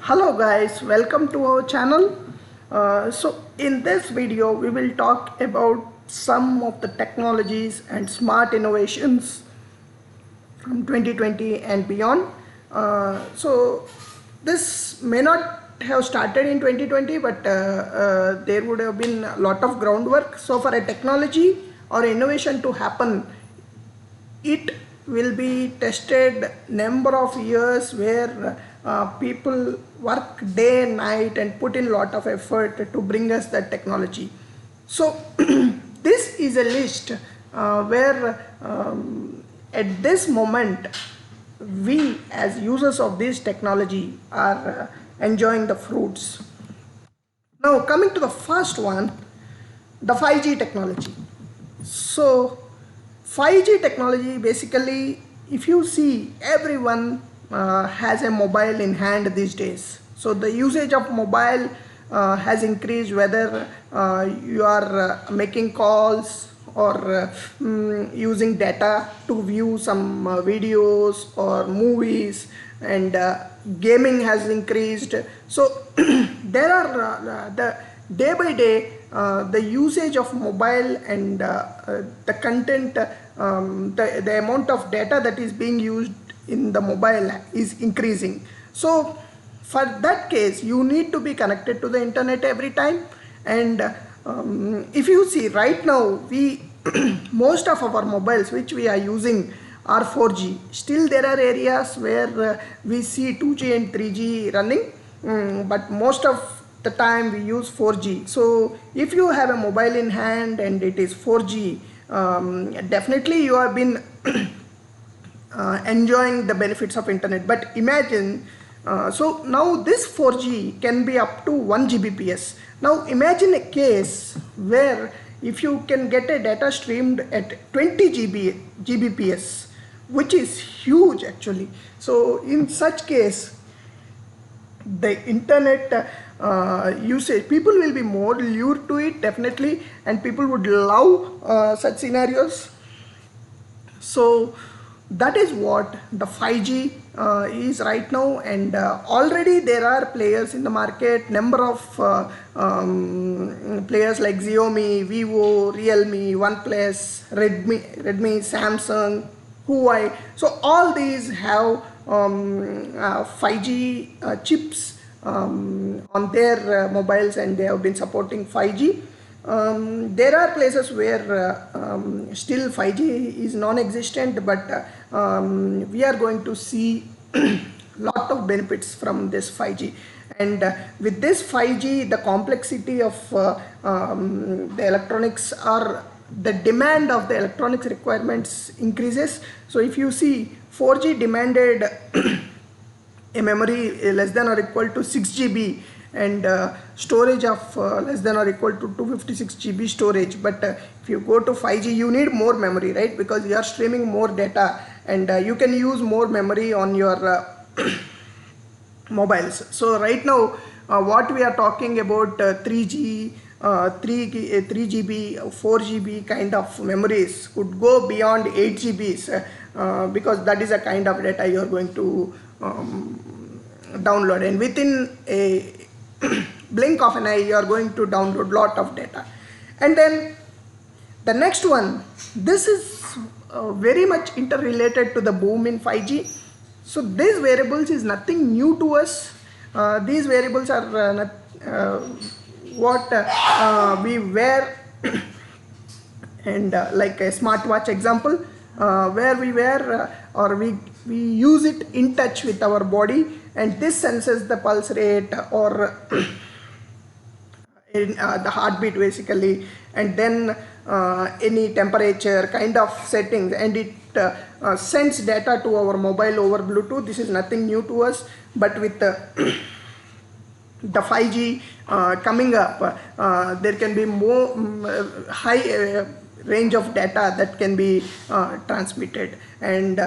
Hello guys, welcome to our channel. So in this video we will talk about some of the technologies and smart innovations from 2020 and beyond. So this may not have started in 2020, but there would have been a lot of groundwork. So for a technology or innovation to happen, it will be tested number of years where people work day and night and put in a lot of effort to bring us that technology. So this is a list where at this moment we as users of this technology are enjoying the fruits. Now coming to the first one, the 5G technology. So 5G technology, basically, if you see, everyone has a mobile in hand these days. So the usage of mobile has increased, whether you are making calls or using data to view some videos or movies, and gaming has increased. So there are the day by day the usage of mobile and the content, the amount of data that is being used in the mobile is increasing. So for that case you need to be connected to the internet every time. And if you see right now, we most of our mobiles which we are using are 4G. Still there are areas where we see 2G and 3G running, but most of the time we use 4G. So if you have a mobile in hand and it is 4G, definitely you have been enjoying the benefits of internet. But imagine, so now this 4G can be up to 1 Gbps. Now imagine a case where if you can get a data streamed at 20 Gbps, which is huge actually. So in such case, the internet usage, people will be more lured to it definitely, and people would love such scenarios. So that is what the 5G is right now. And already there are players in the market, number of players like Xiaomi, Vivo, Realme, OnePlus, Redmi, Samsung, Huawei. So all these have 5G chips on their mobiles, and they have been supporting 5G. There are places where still 5G is non-existent, but we are going to see lot of benefits from this 5G. And with this 5G, the complexity of the electronics, or the demand of the electronics requirements increases. So if you see, 4G demanded a memory less than or equal to 6 GB, and storage of less than or equal to 256 GB storage. But if you go to 5G, you need more memory, right? Because you are streaming more data, and you can use more memory on your mobiles. So right now what we are talking about, 3G, 3GB, 4GB kind of memories could go beyond 8 GBs, because that is a kind of data you are going to download, and within a blink of an eye you are going to download lot of data. And then the next one, this is very much interrelated to the boom in 5G. So these variables is nothing new to us. These variables are what we wear and like a smartwatch example, where we wear or we use it in touch with our body, and this senses the pulse rate or in, the heartbeat basically, and then any temperature kind of settings, and it sends data to our mobile over Bluetooth. This is nothing new to us, but with the 5G coming up, there can be more high range of data that can be transmitted. And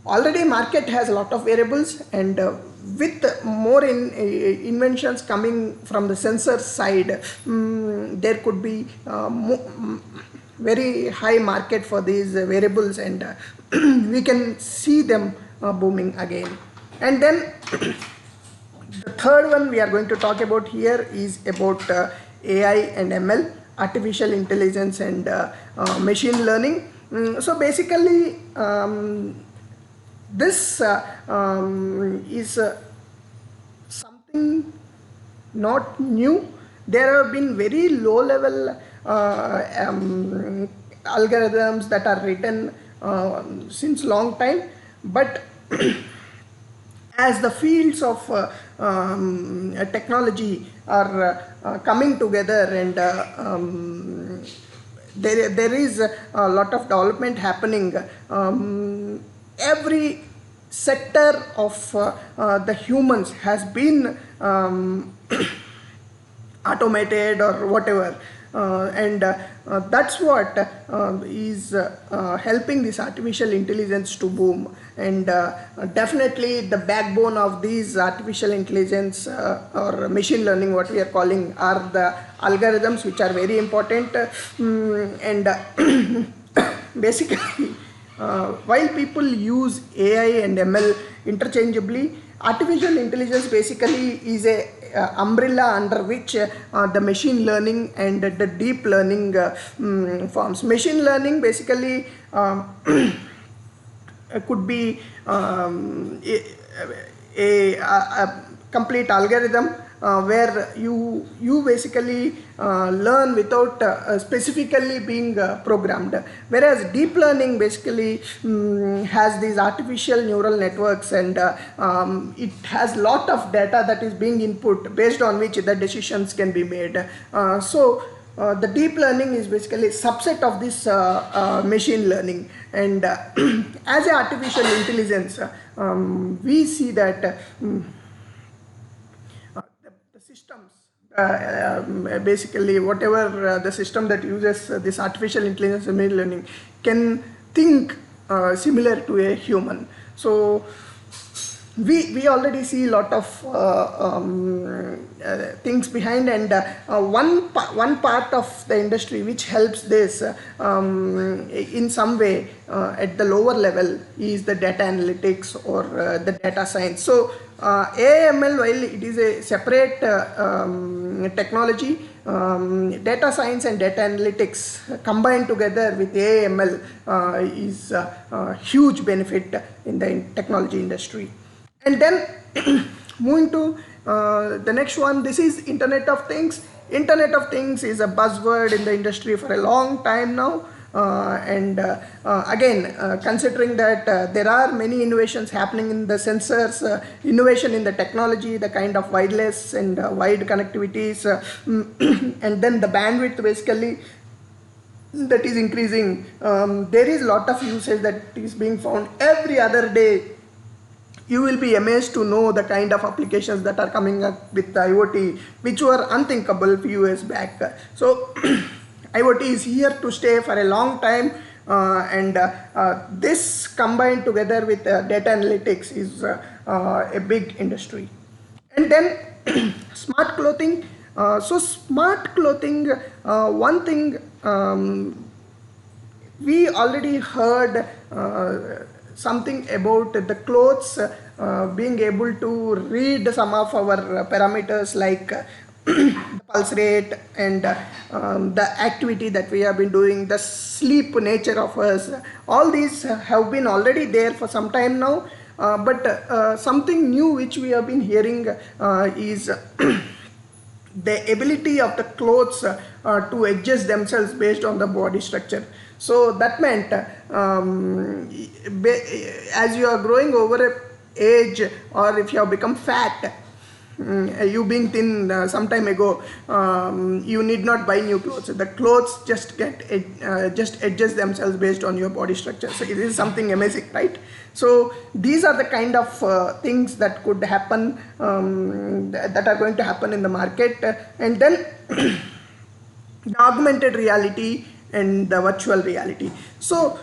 already market has a lot of variables, and with more inventions coming from the sensor side, there could be very high market for these variables, and we can see them booming again. And then the third one we are going to talk about here is about AI and ML, artificial intelligence and machine learning. So basically this is something not new. There have been very low level algorithms that are written since long time, but as the fields of technology are coming together and there is a lot of development happening, every sector of the humans has been automated or whatever, and that's what is helping this artificial intelligence to boom. And definitely the backbone of these artificial intelligence or machine learning, what we are calling, are the algorithms, which are very important. And basically while people use AI and ML interchangeably, artificial intelligence basically is a umbrella under which the machine learning and the deep learning forms. Machine learning basically could be a complete algorithm where you basically learn without specifically being programmed, whereas deep learning basically has these artificial neural networks, and it has lot of data that is being input, based on which the decisions can be made. The deep learning is basically a subset of this machine learning, and as a artificial intelligence, we see that the systems, basically whatever the system that uses this artificial intelligence and machine learning can think similar to a human. So we already see a lot of things behind, and one part of the industry which helps this in some way at the lower level is the data analytics or the data science. So AML, while it is a separate technology, data science and data analytics combined together with AML is a huge benefit in the technology industry. And then moving to the next one, this is Internet of Things. Internet of Things is a buzzword in the industry for a long time now. Again, considering that there are many innovations happening in the sensors, innovation in the technology, the kind of wireless and wide connectivities, and then the bandwidth basically that is increasing. There is a lot of usage that is being found every other day. You will be amazed to know the kind of applications that are coming up with the IoT, which were unthinkable a few years back. So IoT is here to stay for a long time, and this combined together with data analytics is a big industry. And then smart clothing. So smart clothing, one thing we already heard something about the clothes being able to read some of our parameters like the pulse rate and the activity that we have been doing, the sleep nature of us. All these have been already there for some time now, but something new which we have been hearing is the ability of the clothes to adjust themselves based on the body structure. So that meant as you are growing over a age, or if you have become fat, you being thin some time ago, you need not buy new clothes. The clothes just adjust themselves based on your body structure. So it is something amazing, right? So these are the kind of things that could happen, that are going to happen in the market. And then the augmented reality and the virtual reality. So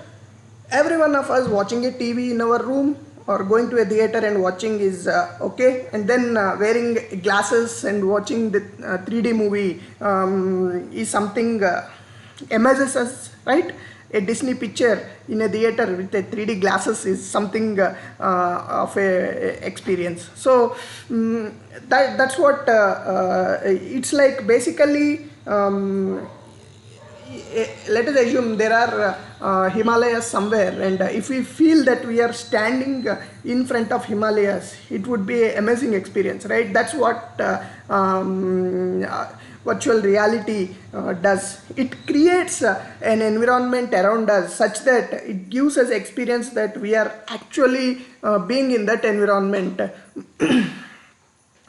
every one of us watching a TV in our room or going to a theater and watching is okay, and then wearing glasses and watching the 3D movie is something amazes us, right? a Disney picture in a theater with a 3D glasses is something of a experience. So that's what it's like. Basically, let us assume there are Himalayas somewhere, and if we feel that we are standing in front of Himalayas, it would be an amazing experience, right? That's what virtual reality does. It creates an environment around us such that it gives us experience that we are actually being in that environment.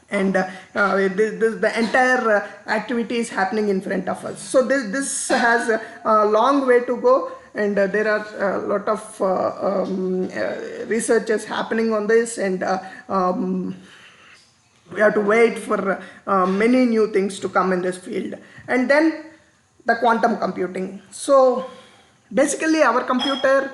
And the entire activity is happening in front of us. So this has a long way to go, and there are a lot of researches happening on this, and we have to wait for many new things to come in this field. And then the quantum computing. So basically our computer,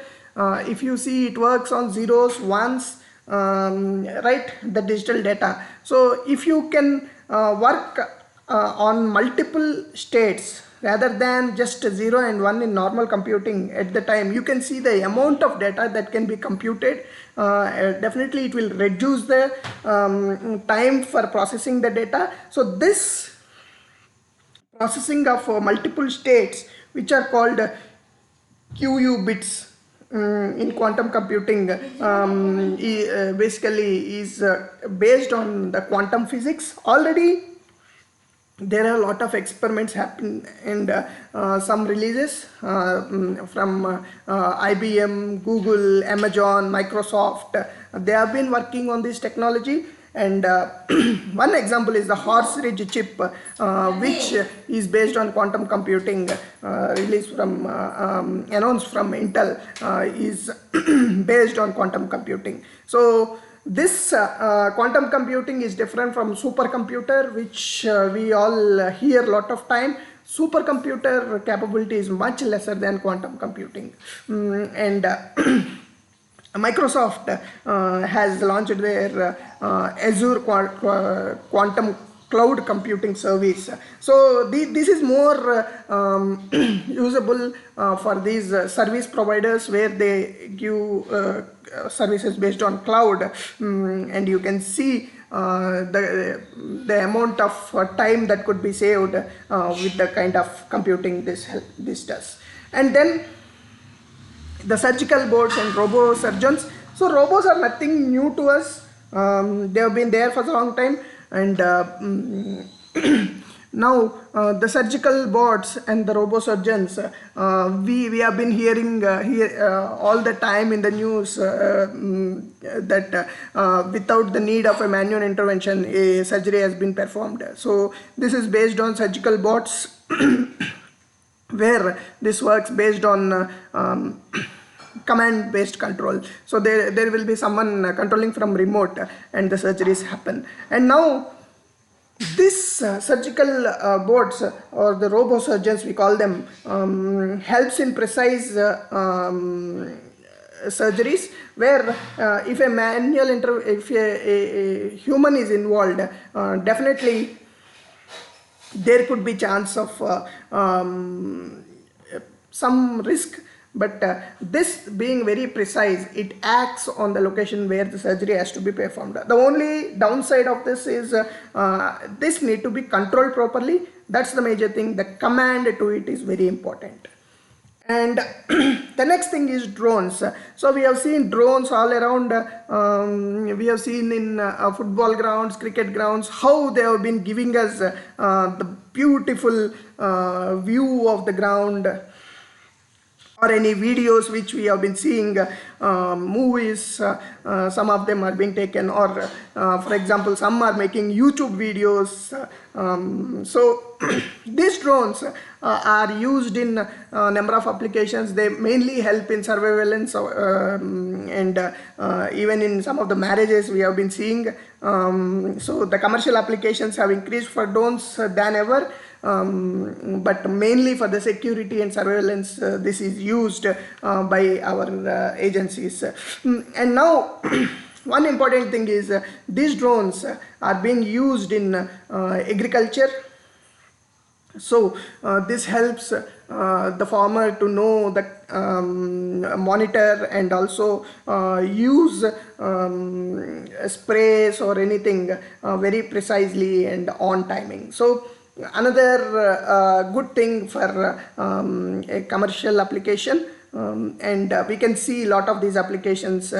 if you see, it works on zeros, ones, right, the digital data. So if you can work on multiple states rather than just 0 and 1 in normal computing at the time, you can see the amount of data that can be computed. Definitely it will reduce the time for processing the data. So this processing of multiple states, which are called QU bits, in quantum computing, basically is based on the quantum physics. Already there are a lot of experiments happen, and some releases from IBM, Google, Amazon, Microsoft. They have been working on this technology. And one example is the Horse Ridge chip, which is based on quantum computing, released from announced from Intel, is based on quantum computing. So this quantum computing is different from supercomputer, which we all hear a lot of time. Supercomputer capability is much lesser than quantum computing, and Microsoft has launched their Azure Quantum Cloud Computing Service. So this is more usable for these service providers, where they give services based on cloud, and you can see the amount of time that could be saved with the kind of computing this does. And then the surgical boards and robo surgeons. So robots are nothing new to us. They have been there for a long time, and now the surgical boards and the robo surgeons, we have been hearing all the time in the news that without the need of a manual intervention, a surgery has been performed. So this is based on surgical bots where this works based on command based control. So there will be someone controlling from remote, and the surgeries happen. And now this surgical bots, or the robo surgeons we call them, helps in precise surgeries, where if a if a human is involved, definitely there could be chance of some risk, but this being very precise, it acts on the location where the surgery has to be performed. The only downside of this is this need to be controlled properly. That's the major thing. The command to it is very important. And the next thing is drones. So we have seen drones all around. We have seen in football grounds, cricket grounds, how they have been giving us the beautiful view of the ground, or any videos which we have been seeing, movies, some of them are being taken, or for example, some are making YouTube videos. So these drones are used in a number of applications. They mainly help in surveillance, and even in some of the marriages we have been seeing. So the commercial applications have increased for drones than ever. But mainly for the security and surveillance, this is used by our agencies. And now one important thing is these drones are being used in agriculture. So this helps the farmer to know the monitor and also use sprays or anything very precisely and on timing. So another good thing for a commercial application, and we can see a lot of these applications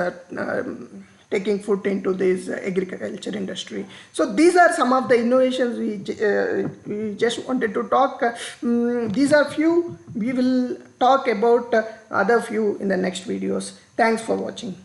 taking foot into this agriculture industry. So these are some of the innovations we just wanted to talk. These are few. We will talk about other few in the next videos. Thanks for watching.